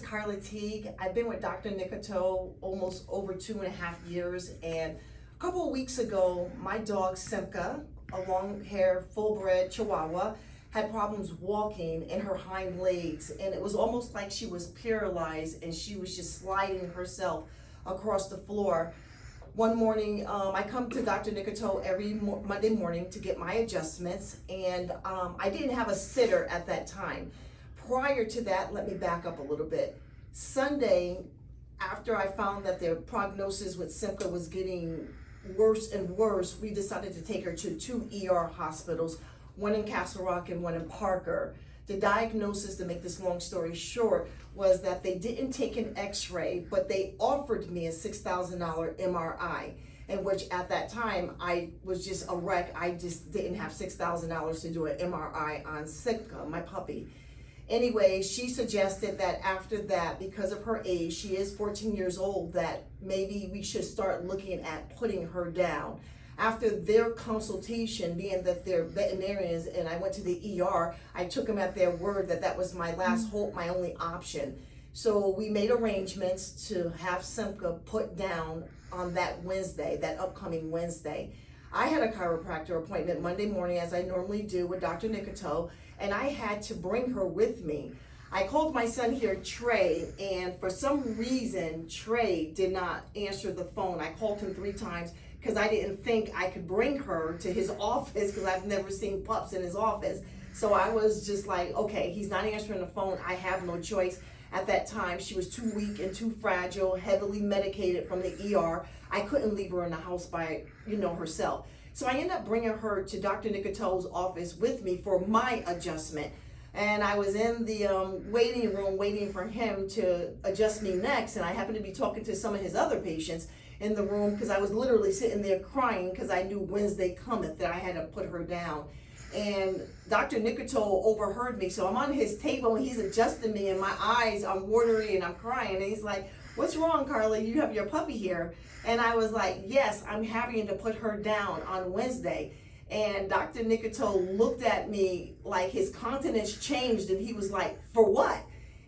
Carla Teague. I've been with Dr. Nikitow almost over 2.5 years, and a couple of weeks ago, my dog Simka, a long-haired, full-bred Chihuahua, had problems walking in her hind legs, and it was almost like she was paralyzed and she was just sliding herself across the floor. One morning, I come to Dr. Nikitow every Monday morning to get my adjustments, and I didn't have a sitter at that time. Prior to that, let me back up a little bit. Sunday, after I found that their prognosis with Simka was getting worse and worse, we decided to take her to 2 ER hospitals, one in Castle Rock and one in Parker. The diagnosis, to make this long story short, was that they didn't take an x-ray, but they offered me a $6,000 MRI, in which at that time, I was just a wreck. I just didn't have $6,000 to do an MRI on Simka, my puppy. Anyway, she suggested that after that, because of her age, she is 14 years old, that maybe we should start looking at putting her down. After their consultation, being that they're veterinarians and I went to the ER, I took them at their word that that was my last hope, my only option. So we made arrangements to have Simka put down on that Wednesday, that upcoming Wednesday. I had a chiropractor appointment Monday morning, as I normally do, with Dr. Nikitow, and I had to bring her with me. I called my son here, Trey, and for some reason, Trey did not answer the phone. I called him 3 times because I didn't think I could bring her to his office because I've never seen pups in his office. So I was just like, okay, he's not answering the phone. I have no choice. At that time, she was too weak and too fragile, heavily medicated from the ER. I couldn't leave her in the house by, herself. So I ended up bringing her to Dr. Nikitow's office with me for my adjustment. And I was in the waiting room waiting for him to adjust me next. And I happened to be talking to some of his other patients in the room because I was literally sitting there crying because I knew Wednesday cometh that I had to put her down. And Dr. Nikitow overheard me. So I'm on his table and he's adjusting me and my eyes, I'm watery and I'm crying. And he's like, "What's wrong, Carla? You have your puppy here." And I was like, "Yes, I'm having to put her down on Wednesday." And Dr. Nikitow looked at me like his countenance changed and he was like, "For what?"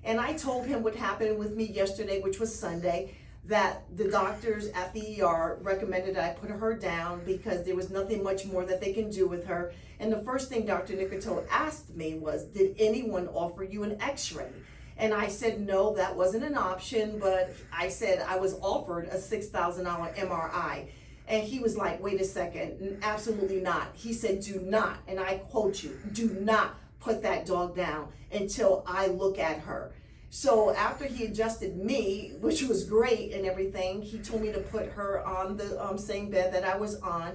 And I told him what happened with me yesterday, which was Sunday, that the doctors at the ER recommended I put her down because there was nothing much more that they can do with her. And the first thing Dr. Nikitow asked me was, "Did anyone offer you an x-ray?" And I said, no, that wasn't an option, but I said I was offered a $6,000 MRI. And he was like, "Wait a second, absolutely not." He said, "Do not," and I quote you, "do not put that dog down until I look at her." So after he adjusted me, which was great and everything, he told me to put her on the same bed that I was on,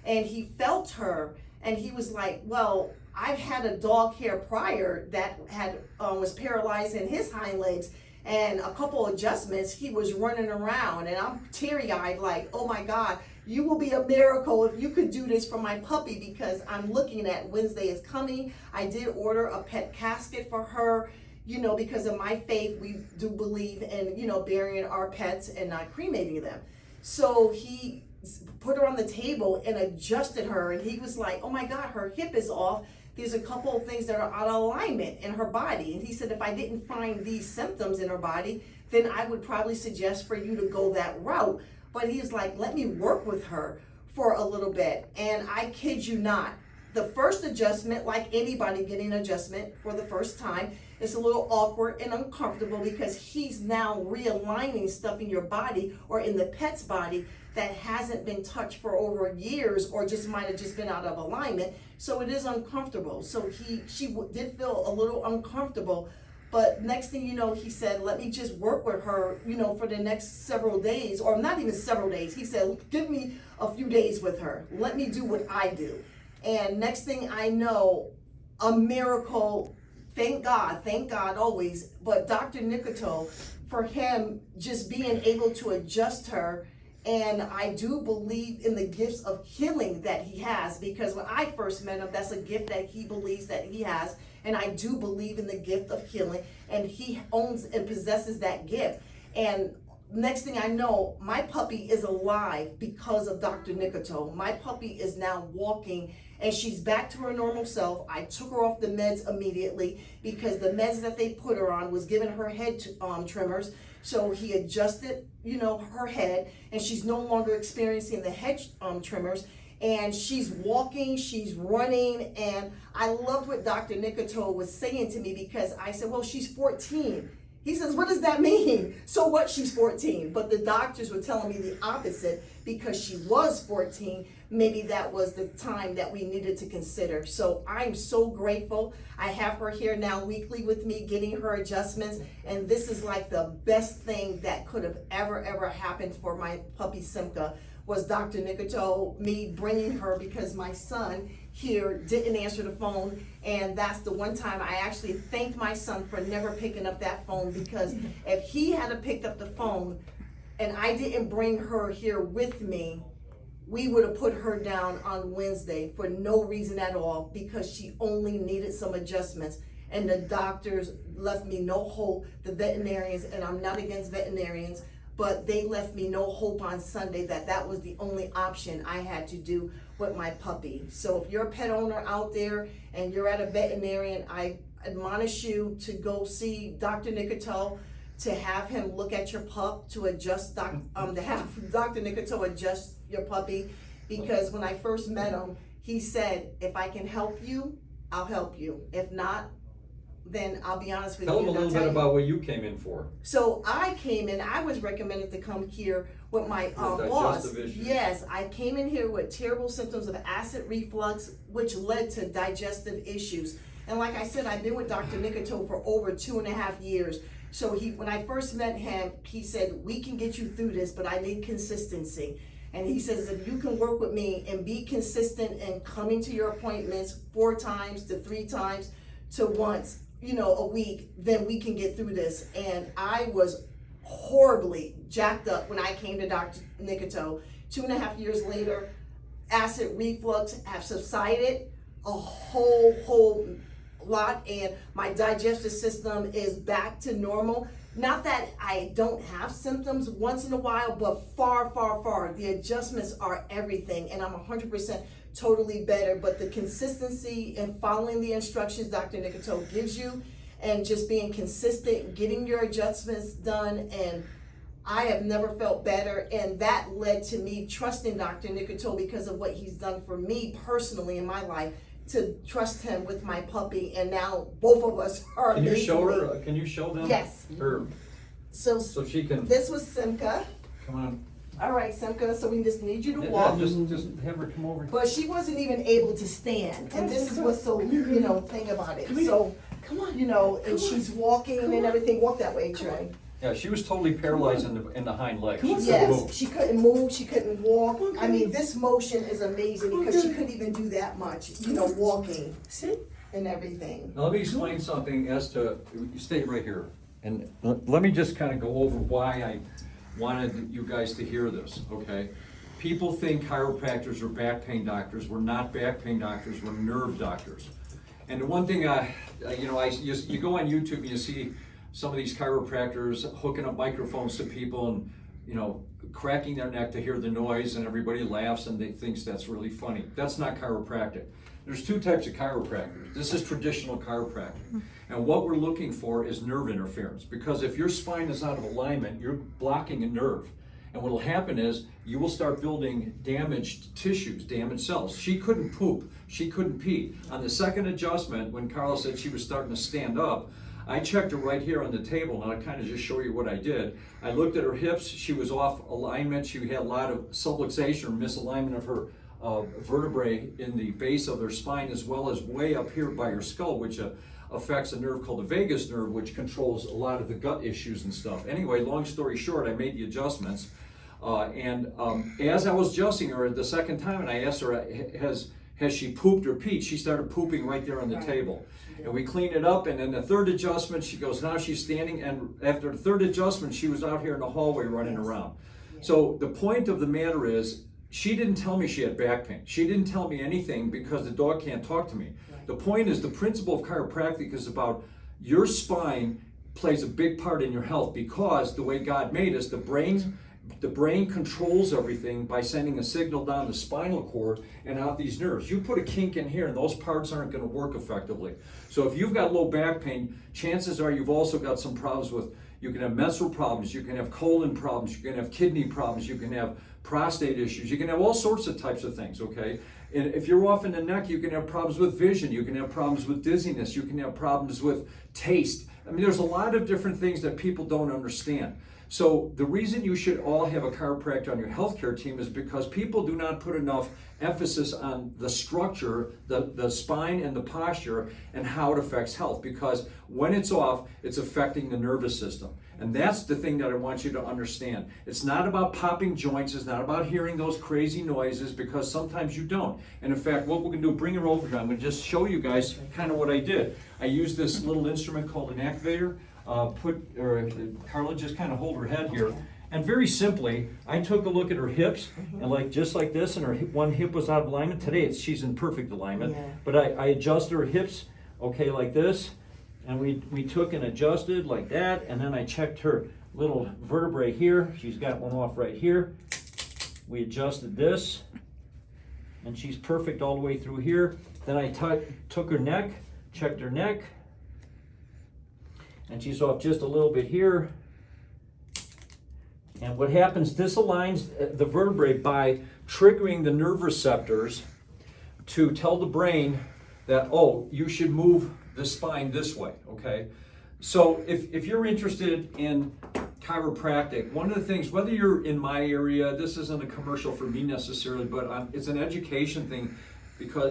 and he felt her, and he was like, "Well, I've had a dog here prior that had was paralyzed in his hind legs, and a couple adjustments, he was running around," and I'm teary-eyed like, "Oh my God, you will be a miracle if you could do this for my puppy," because I'm looking at Wednesday is coming. I did order a pet casket for her, because of my faith. We do believe in, burying our pets and not cremating them. So he put her on the table and adjusted her, and he was like, "Oh my God, her hip is off. There's a couple of things that are out of alignment in her body." And he said, "If I didn't find these symptoms in her body, then I would probably suggest for you to go that route." But he was like, "Let me work with her for a little bit." And I kid you not, the first adjustment, like anybody getting an adjustment for the first time, it's a little awkward and uncomfortable because he's now realigning stuff in your body or in the pet's body that hasn't been touched for over years or just might have just been out of alignment. So it is uncomfortable. So she did feel a little uncomfortable. But next thing you know, he said, "Let me just work with her, for the next several days," or not even several days. He said, "Give me a few days with her. Let me do what I do." And next thing I know, a miracle. Thank God always. But Dr. Nikitow, for him just being able to adjust her, and I do believe in the gifts of healing that he has, because when I first met him, that's a gift that he believes that he has, and I do believe in the gift of healing, and he owns and possesses that gift. And next thing I know, my puppy is alive because of Dr. Nikitow. My puppy is now walking and she's back to her normal self. I took her off the meds immediately because the meds that they put her on was giving her head tremors. So he adjusted, her head, and she's no longer experiencing the head tremors. And she's walking, she's running, and I loved what Dr. Nikitow was saying to me because I said, well, she's 14. He says, what does that mean? So what, she's 14? But the doctors were telling me the opposite because she was 14. Maybe that was the time that we needed to consider. So I'm so grateful. I have her here now weekly with me, getting her adjustments. And this is like the best thing that could have ever happened for my puppy Simka was Dr. Nikitow, me bringing her because my son here didn't answer the phone, and that's the one time I actually thanked my son for never picking up that phone, because if he had picked up the phone and I didn't bring her here with me, we would have put her down on Wednesday for no reason at all because she only needed some adjustments. And the doctors left me no hope, the veterinarians, and I'm not against veterinarians, but they left me no hope on Sunday that was the only option I had to do with my puppy. So if you're a pet owner out there and you're at a veterinarian, I admonish you to go see Dr. Nikitow, to have him look at your pup, to adjust, to have Dr. Nikitow adjust your puppy, because when I first met him, he said, if I can help you, I'll help you. If not, then I'll be honest with you. Tell them a little bit about what you came in for. So I came in, I was recommended to come here with my boss. Yes, I came in here with terrible symptoms of acid reflux, which led to digestive issues. And like I said, I've been with Dr. Nikitow for over 2.5 years. So when I first met him, he said, we can get you through this, but I need consistency. And he says, if you can work with me and be consistent in coming to your appointments 4 times to 3 times to once, a week, then we can get through this. And I was horribly jacked up when I came to Dr. Nikitow. 2.5 years later, acid reflux have subsided a whole lot, and my digestive system is back to normal. Not that I don't have symptoms once in a while, but far. The adjustments are everything, and I'm 100% totally better. But the consistency in following the instructions Dr. Nikitow gives you, and just being consistent, getting your adjustments done, and I have never felt better. And that led to me trusting Dr. Nikitow because of what he's done for me personally in my life, to trust him with my puppy. And now both of us are Can you show her? Can you show them? Yes. Her, so she can. This was Simka. Come on. All right, Simka, so we just need you to walk. Yeah, just have her come over. But she wasn't even able to stand. And this is what's so, thing about it. So, come on, and she's walking and everything. Walk that way, Trey. Yeah, she was totally paralyzed in the hind leg. Yes, she couldn't move, she couldn't walk. I mean, this motion is amazing because she couldn't even do that much, walking and everything. Now let me explain something as to, you stay right here. And let me just kind of go over why I wanted you guys to hear this, okay? People think chiropractors are back pain doctors. We're not back pain doctors, we're nerve doctors. And the one thing, you go on YouTube and you see some of these chiropractors hooking up microphones to people and, cracking their neck to hear the noise, and everybody laughs and they thinks that's really funny. That's not chiropractic. There's 2 types of chiropractors. This is traditional chiropractic. And what we're looking for is nerve interference, because if your spine is out of alignment, you're blocking a nerve. And what will happen is you will start building damaged tissues, damaged cells. She couldn't poop, she couldn't pee. On the second adjustment, when Carla said she was starting to stand up, I checked her right here on the table, and I'll kind of just show you what I did. I looked at her hips, she was off alignment, she had a lot of subluxation or misalignment of her vertebrae in the base of her spine, as well as way up here by her skull, which affects a nerve called the vagus nerve, which controls a lot of the gut issues and stuff. Anyway, long story short, I made the adjustments. As I was adjusting her the second time, and I asked her, has she pooped or peed? She started pooping right there on the table. And we cleaned it up, and then the third adjustment, she goes, now she's standing, and after the third adjustment, she was out here in the hallway running around. So the point of the matter is, she didn't tell me she had back pain. She didn't tell me anything because the dog can't talk to me. The point is, the principle of chiropractic is about your spine plays a big part in your health, because the way God made us, the brain controls everything by sending a signal down the spinal cord and out these nerves. You put a kink in here and those parts aren't going to work effectively. So if you've got low back pain, chances are you've also got some problems with, you can have menstrual problems, you can have colon problems, you can have kidney problems, you can have prostate issues, you can have all sorts of types of things, okay? And if you're off in the neck, you can have problems with vision, you can have problems with dizziness, you can have problems with taste. I mean, there's a lot of different things that people don't understand. So the reason you should all have a chiropractor on your healthcare team is because people do not put enough emphasis on the structure, the spine and the posture, and how it affects health. Because when it's off, it's affecting the nervous system. And that's the thing that I want you to understand. It's not about popping joints. It's not about hearing those crazy noises, because sometimes you don't. And in fact, what we're going to do, bring her over here. I'm going to just show you guys kind of what I did. I used this little instrument called an activator. Carla, just kind of hold her head here. And very simply, I took a look at her hips, and just like this, and her one hip was out of alignment. Today, she's in perfect alignment. Yeah. But I adjusted her hips, okay, like this. And we took and adjusted like that, and then I checked her little vertebrae here. She's got one off right here. We adjusted this, and she's perfect all the way through here. Then I took her neck, checked her neck, and she's off just a little bit here. And what happens, this aligns the vertebrae by triggering the nerve receptors to tell the brain that, oh, you should move the spine this way, okay? So if you're interested in chiropractic, one of the things, whether you're in my area, this isn't a commercial for me necessarily, but it's an education thing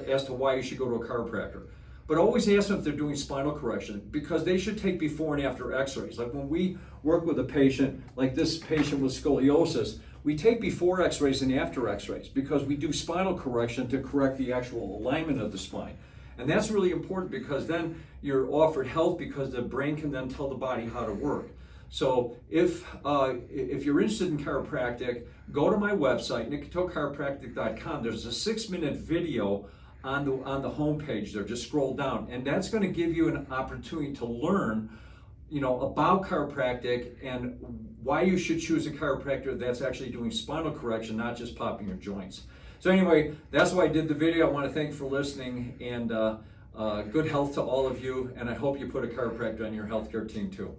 as to why you should go to a chiropractor. But always ask them if they're doing spinal correction, because they should take before and after x-rays. Like when we work with a patient, like this patient with scoliosis, we take before x-rays and after x-rays, because we do spinal correction to correct the actual alignment of the spine. And that's really important, because then you're offered health, because the brain can then tell the body how to work. So if you're interested in chiropractic, go to my website, nikitowchiropractic.com. There's a 6-minute video on the homepage there. Just scroll down, and that's going to give you an opportunity to learn, about chiropractic and why you should choose a chiropractor that's actually doing spinal correction, not just popping your joints. So anyway, that's why I did the video. I want to thank you for listening, and good health to all of you, and I hope you put a chiropractor on your healthcare team too.